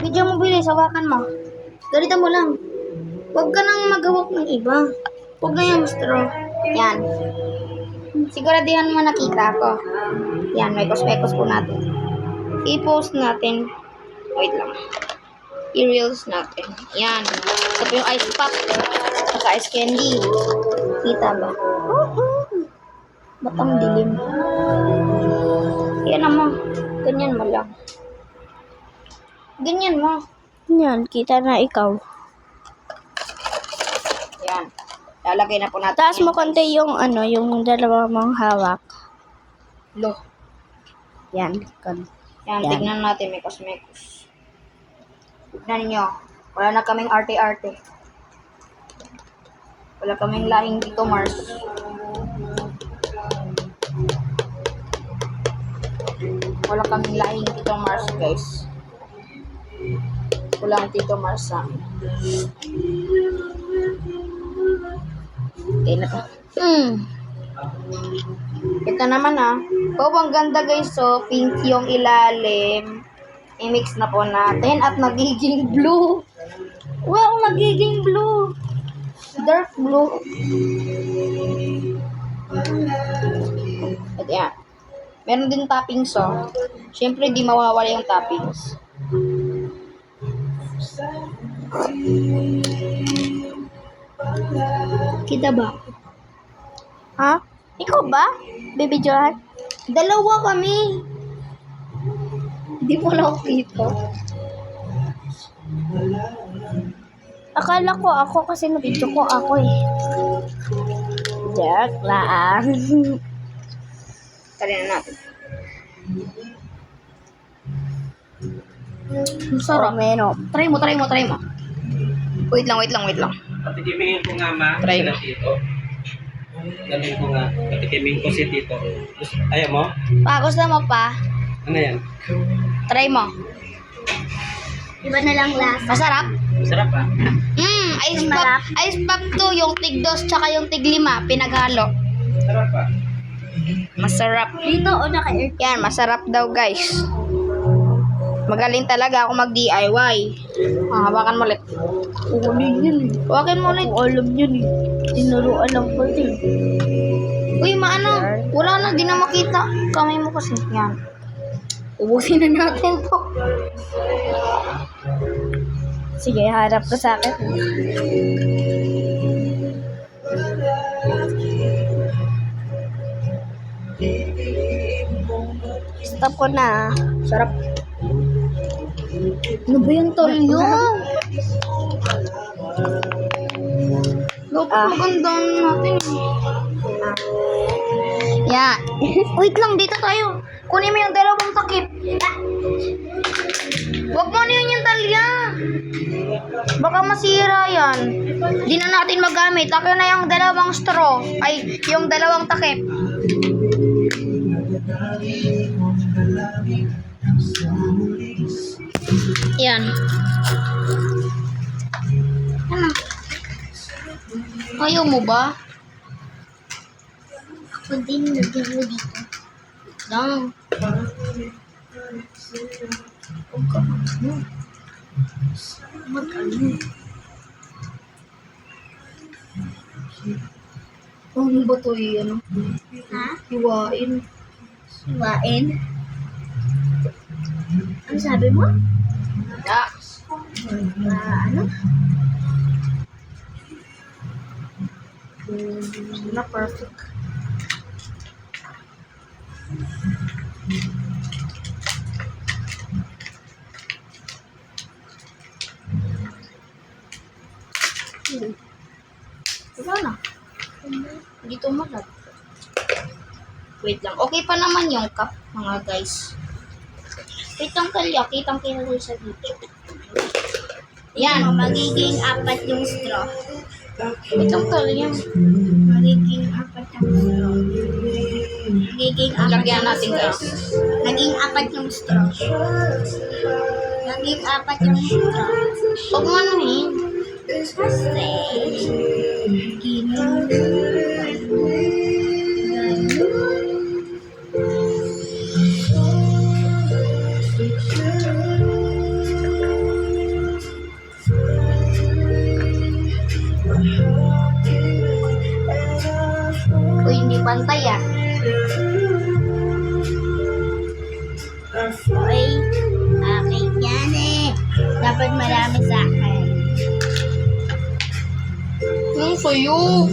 Video mo bilis, hawakan mo. Ganito mo lang. Huwag ka nang magawak ng iba. Huwag na yung straw. Yan. Siguradihan mo nakita ko. Yan, mekos-mekos po natin. I-post natin. Wait lang. I-reels natin. Yan. Ito yung ice pop. Saka ice candy. Kita ba? Ba't ang dilim? Yan mo. Ganyan mo lang. Ganyan mo. Yan, kita na ikaw. Yan. Lalagay na po natin. Taas mo konti yung ano, yung dalawa mong hawak. Lo. Yan. Yan, Yan. tignan natin. Mekos-mekos. Tignan niyo. Wala na kaming arte-arte. Wala kaming lahing dito, Mars. Wala kaming lahing dito, Mars, guys. Walang Tito Mars sa amin. Okay na to. Ito naman Oh, ang ganda guys. So, pink yung ilalim. I-mix na po natin at nagiging blue. Wow, nagiging blue. Dark blue. At yan. Meron din toppings Siyempre, di mawawala yung toppings. Kita ba? Ha? Ikaw ba? Baby Johan? Dalawa kami. Hindi mo na ako kita. Akala ko ako kasi nabidyo ko ako eh. Joke lang. Tara na natin. Sarap. Meno. Try mo. Wait lang. Patikimin ko nga ma, Try sila mo. Tito. Galing ko nga, patikimin ko si Tito. Ayaw mo? Pa, gusto mo pa? Ano yan? Try mo. Iba na lang last. Masarap? Masarap ah. Ice pop. Ice pop to, yung tig-2 tsaka yung tig-5, pinaghalo. Masarap ah. Masarap. Dito o naka-air. Yan, masarap daw guys. Magaling talaga ako mag-DIY. Hawakan mo ulit. Uling yun eh. Hawakan mo ulit. Alam yun eh. Tinuruan lang ko din. Uy, maano? Wala na, di na makita. Kamay mo kasi. Yan. Ubusin na natin to. Sige, harap ka sa akin. Stop ko na. Sarap. Ano ba yung tolyo? Maganda natin. Yan. Wait lang, dito tayo. Kunin mo yung dalawang takip. Huwag mo na yun yung talya. Baka masira yan. Di na natin magamit. Akin na yung dalawang straw. Ay, yung dalawang takip. Yan. Ano? Ayaw mo ba? Ako din naging mo dito. Lang. Mag-ano? Ano ba ito ano? Ha? Hiwain. Hiwain? Ano sabi mo? Ah. Ano? Na perfect. Wala na. Dito malag. Wait lang. Okay pa naman yung cup, mga guys. Kitang kalya. Kitang kinalay sa video. Yan. Magiging 4 yung straw. Kitang kalya. Magiging 4 yung straw. Magiging 4 Lagyan natin, guys. Naging 4 yung straw. Naging 4 yung straw. Huwag mo ano eh. Kasi, ganun. dapat marami sa akin. Yung sa'yo.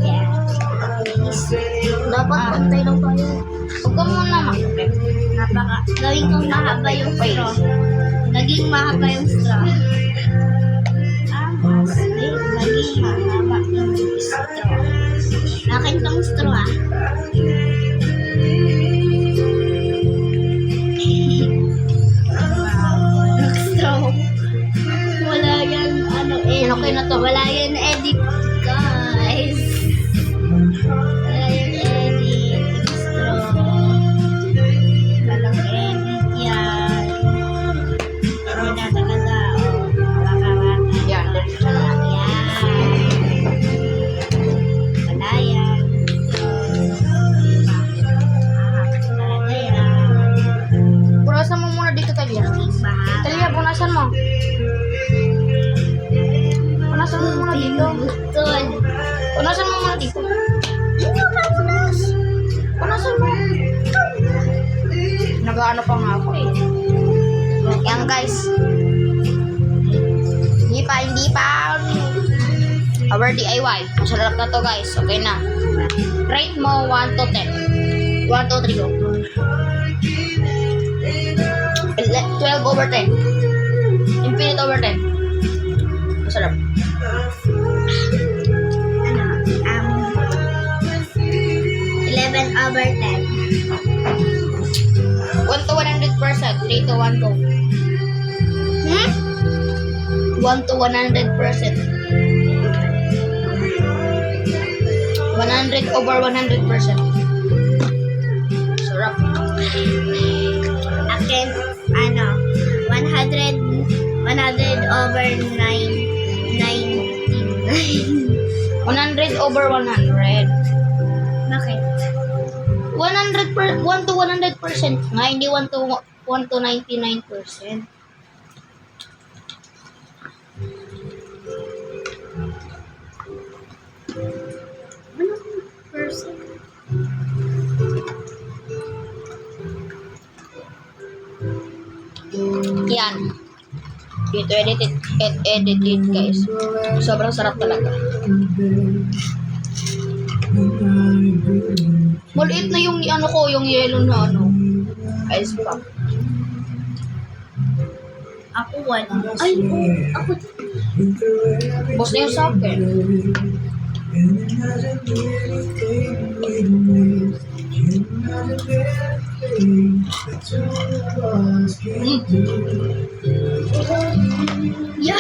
Yeah. Dapat pantay lang tayo. Huwag ka muna makapit. Gawin kong mahaba yung straw. Naging mahaba yung straw. Naging mahaba yung straw. Akin tong straw ah. Straw. Wala yan, edit. Okay na to. Wala yan edit, guys. Wala yan edit. Straw. Walang edit yan. Hindi na talaga. Yan, diretso na. Yan. Wala yan. Wala yan. Punasan mo muna dito, Talia. Mahaba. Talia, punasan mo. Punasan mo muna dito. Butol. Punasan mo muna dito. Hindi ba punas? Punasan mo. Nag-ano pa nga ako eh. Yan guys. Hindi pa. Our DIY. Masarap na to guys. Okay na. Rate mo 1 to 10. 1, 2, 3, go. 12 over 10. Infinite over 10. Masarap. 11 over 10. 1 to 100%. 3 to 1, go. 1 to 100%. 100 over 100%. Sarap. Akin, 100 over 99. 100 over 100. Bakit? 1 to 100% nga, hindi 1 to 99%. Person. Yan. Dito edit it guys. Sobrang sarap talaga. Maliit na yung ano ko, yung yellow na ano. Ice pop. Ako 1. Ay, ako. Boss na yung sa akin. Yeah!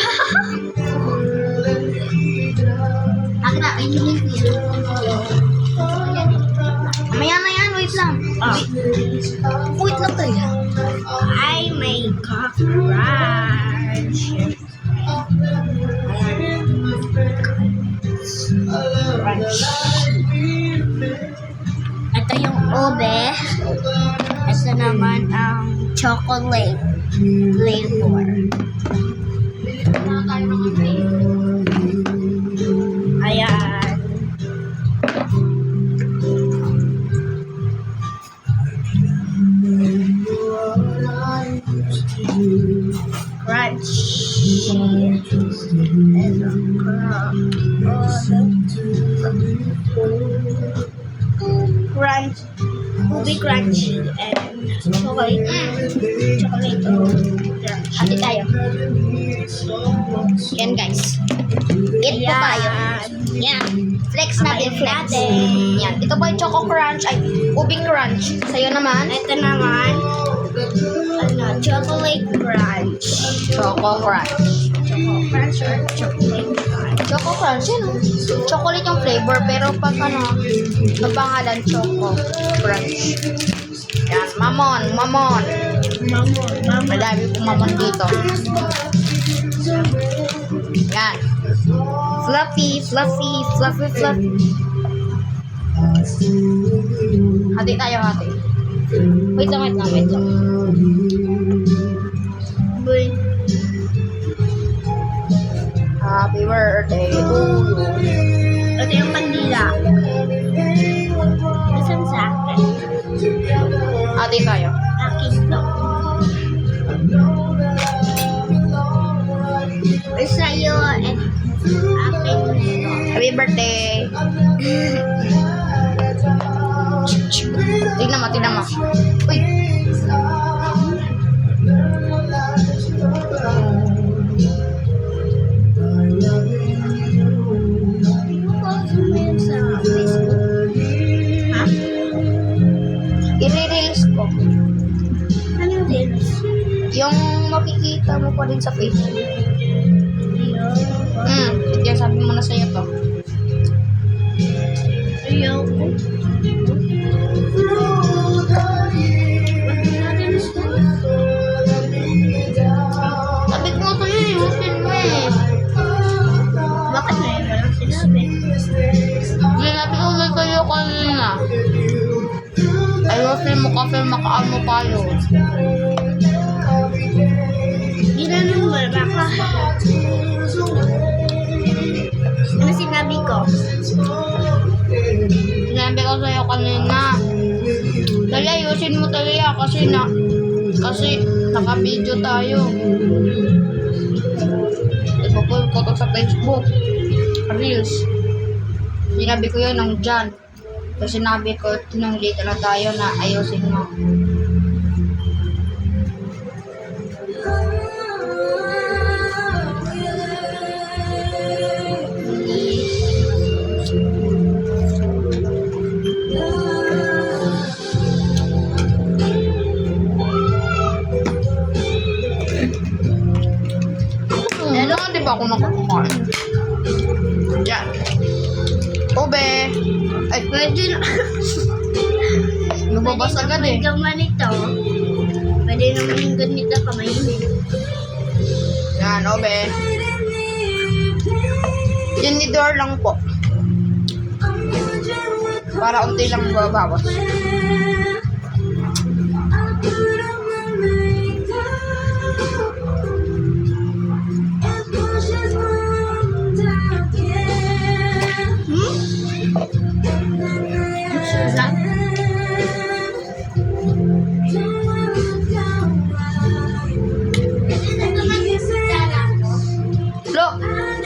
Akin na, ayun ko yan. Mamaya na yan, wait lang. Wait lang tayo. I make cockroach. Ito yung ube. Ito naman ang chocolate flavor. Ayan. Crunch. Crunch. Ube crunchy and chocolate. Chocolate. Crunch. Hati tayo. Yan guys. Eat po tayo. Yan. Flex natin, flex. Yan. Ito po yung Choco Crunch. Ay, Ube Crunch. Sa'yo naman. Ito naman, chocolate crunch. Choco Crunch. Choco crunch or chocolate crunch? Choco Crunch, yun oh. Chocolate yung flavor, pero pag ano, ang pangalan Choco Crunch. Yan, mamon. Mamon. Madami pong mamon dito. Yan. Fluffy. Hati tayo, hati. Wait lang. Boy. Happy birthday to you. Ito yung kandila. Nasaan sa akin? Hati tayo. Akin to. Happy birthday! Tingnan mo, tingnan mo. Uy! Post mo yun sa Facebook. Ha? I-reels ko. Ano yung reels? Yung makikita mo pa rin sa Facebook. Kaya sabi mo na sa'yo to. Ayoko. Sabi ko nga sa'yo, ayusin mo eh. Bakit na yun? Walang sinabi. Sinabi ko na sa'yo kanina. Ayusin mo kasi makaano tayo. Ginanong mo ba ka? Ano sinabi ko? Sinabi ko sa'yo kanina. Dali, ayusin mo talaga kasi naka-video tayo. Ipapost ko to sa Facebook. Reels. Sinabi ko yun ng Jan. Kasi sinabi ko nung dito na tayo na ayusin mo. Ano, di ba ako nakakakain? Yan. Ube. Ay, Pwede na. lumabas agad eh. Gaman ito. Pwede naman yung ganito kamay mo. Yan, ube. Tinidor lang po. Para unti lang babawas. Susan?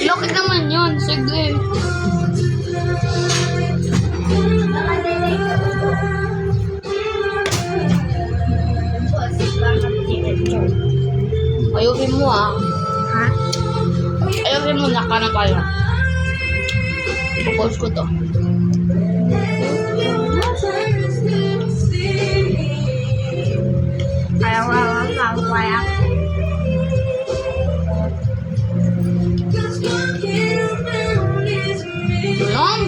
Lokit naman yun. Sige. Ayusin mo ah. Ha? Ayusin mo, naka na tayo. Ipopost ko to. Kaya. Yan.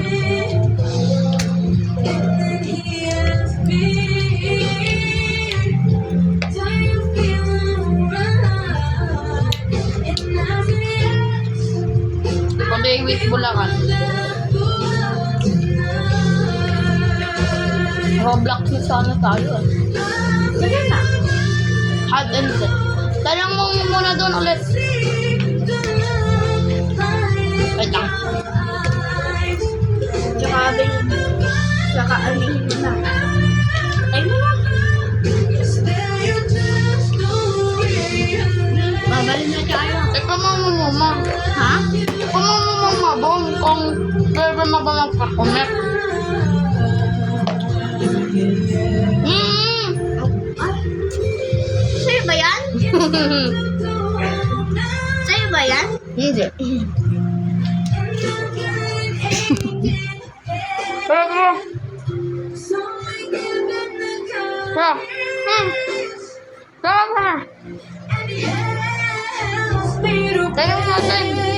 Pwede with Bulacan. Roblox na sana tayo eh. Sige na. Hard and set. Tanong mo muna doon ulit. Wait lang. Tsaka alihin mo na. Ay mo na. Babalik na tayo. Ikaw mo mama. Ha? Ikaw mo mama bong kung pwede magalang pa-connect. Sa'yo ba yan? Sa'yo ba yan? Hindi. Pero. Tara. Tayo natin.